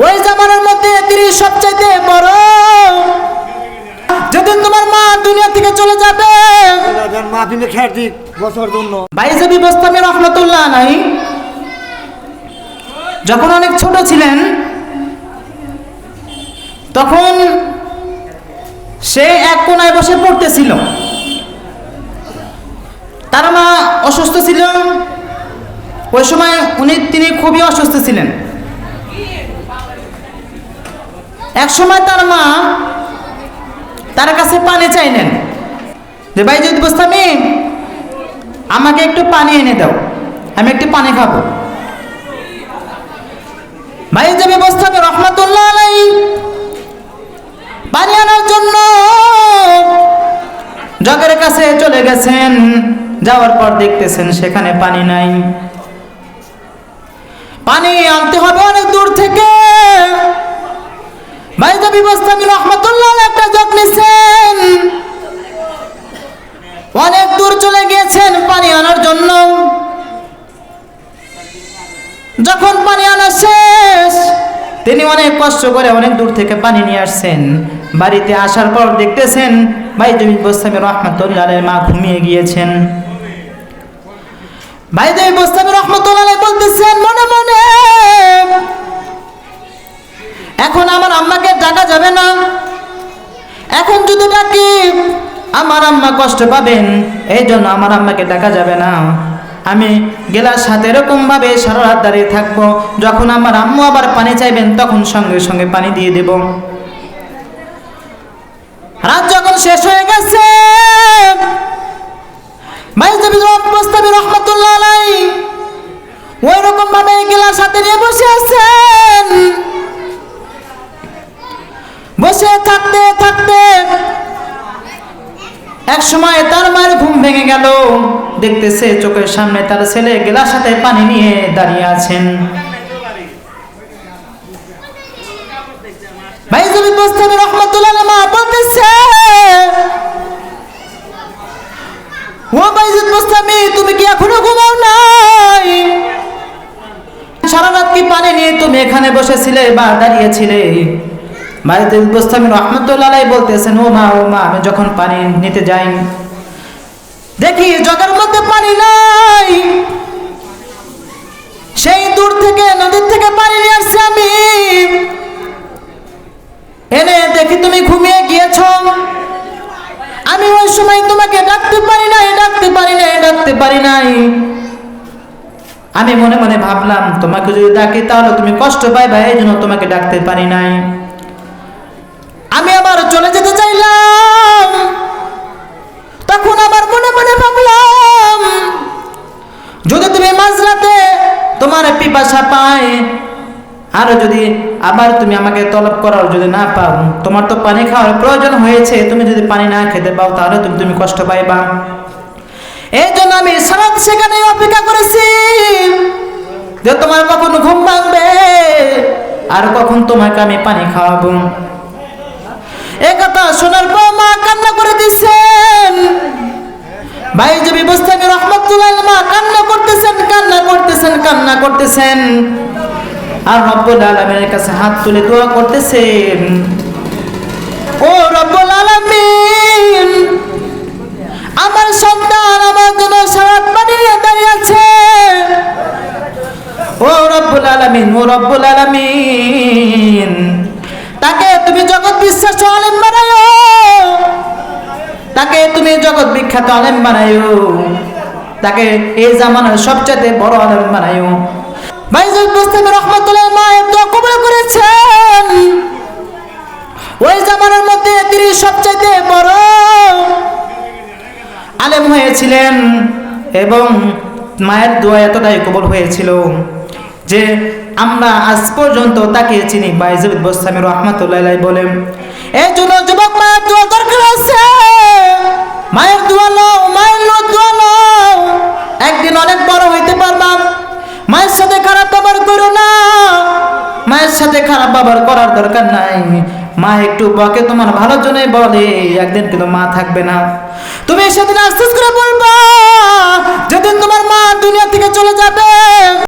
ওই জামানার মধ্যে তিনি সবচাইতে বড়। যেদিন তোমার মা দুনিয়া থেকে চলে যাবে, মা দিনে খেয়ার দিক বছর জন্য বাইজিদ বোস্তামি রহমাতুল্লাহ আলাইহি যখন অনেক ছোট ছিলেন, তখন সে এক কোনায় বসে পড়তেছিল। তার মা অসুস্থ ছিল। ওই সময় তিনি খুবই অসুস্থ ছিলেন। এক সময় তার মা তার কাছে পানি চাইলেন যে বাইজিদ বোস্তামি, আমাকে একটু পানি এনে দাও, আমি একটু পানি খাবো। বাইজিদ বোস্তামি রহমাতুল্লাহ আলাইহি পানি আনার জন্য জগের কাছে চলে গেছেন। যাওয়ার পর দেখতেছেন সেখানে পানি নাই। পানি আনতে হবে অনেক দূর থেকে। বাইজিদ বোস্তামি রহমাতুল্লাহ আলাইহি একটা জগ নিছেন, অনেক দূর চলে গিয়েছেন পানি আনার জন্য। যখন পানি আনা শেষ, তিনি অনেক কষ্ট করে অনেক দূর থেকে পানি নিয়ে আসছেন। বাড়িতে আসার পর দেখতেছেন বাইজিদ বোস্তামি রহমাতুল্লাহ আলাইহি মা ঘুমিয়ে গিয়েছেন। বাইজিদ বোস্তামি রহমাতুল্লাহ আলাইহি বলতেছেন মনে মনে, এখন আমার আম্মাকে ডাকা যাবে না। এখন যদি ডাকি আমার আম্মা কষ্ট পাবেন, এই জন্য আমার আম্মাকে ডাকা যাবে না। আমি গেলার সাথে এরকম ভাবে সারা রাত দাঁড়িয়ে থাকবো। যখন আমার আম্মু আবার পানি চাইবেন, তখন সঙ্গে সঙ্গে পানি দিয়ে দেব। রাত যখন শেষ হয়ে গেছে, বাইজিদ বোস্তামি রহমাতুল্লাহ আলাইহি ওই রকম ভাবে গেলার সাথে নিয়ে বসে আছেন। বসে থাকতে থাকতে এক সময় তার মায়ের ঘুম ভেঙে গেল। দেখতেছে চোখের সামনে তার ছেলে গেলার সাথে পানি নিয়ে দাঁড়িয়ে আছেন। বাইজিদ বোস্তামি রহমাতুল্লাহ আলাইহি মা বলতেছে, ও বাইজিদ বোস্তামি, তুমি কি এখনো ঘুমাও নাই? সারা রাত কি পানি নিয়ে তুমি এখানে বসেছিলে বা দাঁড়িয়েছিলে? বাইজিদ বোস্তামি রহমাতুল্লাহ আলাইহি বলতেছেন, ও মা আমি যখন পানি নিতে যাই, দেখি জগের মধ্যে পানি নাই। সেই দূর থেকে নদীর থেকে পানি নিয়ে আসছি আমি, এনে দেখি তুমি ঘুমিয়ে গিয়েছ। আমি ওই সময় তোমাকে ডাকতে পারি নাই। আমি মনে মনে ভাবলাম তোমাকে যদি ডাকি তাহলে তুমি কষ্ট পাইবা, এই জন্য তোমাকে ডাকতে পারি নাই। আমি আবার চলে যেতে চাইলাম, তখন আবার মনে মনে ভাবলাম যদি তুমি মাঝরাতে তোমার পিপাসা পায়, আর যদি আবার তুমি আমাকে তলব করার যদি না পাও, তোমার তো পানি খাওয়ার প্রয়োজন হয়েছে, তুমি যদি পানি না খেতে পাও তাহলে তুমি কষ্ট পাইবা। এই জন্য আমি সারাত সেখানে অপেক্ষা করেছি যে তোমার কখন ঘুম ভাঙবে আর কখন তোমাকে আমি পানি খাওয়াবো। এই কথা শোনার পর মা কান্না করে দিচ্ছেন। বাইজিদ বোস্তামি রহমাতুল্লাহ আলাইহি মা কান্না করতেছেন আর রব্বুল আলামিনের কাছে হাত তুলে দোয়া করতেছেন, ও রব্বুল আলামিন, আমার সন্তান আমার জন্য সারা রাত পানি নিয়ে দাঁড়িয়ে আছে। ও রব্বুল আলামিন, তাকে তুমি জগৎ বিশ্বাস আলেম বানায়ো, তাকে তুমি জগৎ বিখ্যাত আলেম বানায়ো, তাকে এই জামানার সবচেয়ে বড় আলেম বানায়ো। বাইজিদ বোস্তামি রহমাতুল্লাহ আলাইহি মায়ের দোয়া কবুল করেছেন। ওই জামানার মধ্যে তিনি সবচেয়ে বড় আলেম হয়েছিলেন এবং মায়ের দোয়া এতটাই কবুল হয়েছিল যে আমরা আজ পর্যন্ত তাকে চিনি বাইজিদ বোস্তামি রহমাতুল্লাহ আলাইহি বলে। এই জন্য যুবক মায়ের দোয়া দরকার আছে। মায়ের দোয়া নাও, একদিন অনেক বড় হইতে পারবা। মায়ের সাথে খারাপ ব্যবহার করো না, মায়ের সাথে খারাপ ব্যবহার করার দরকার নাই। মা একটু বকে তোমার ভালোর জন্যই বলে, একদিন কিন্তু মা থাকবে না। তুমি সেদিন আফসোস করে বলবা যেদিন তোমার মা দুনিয়া থেকে চলে যাবে।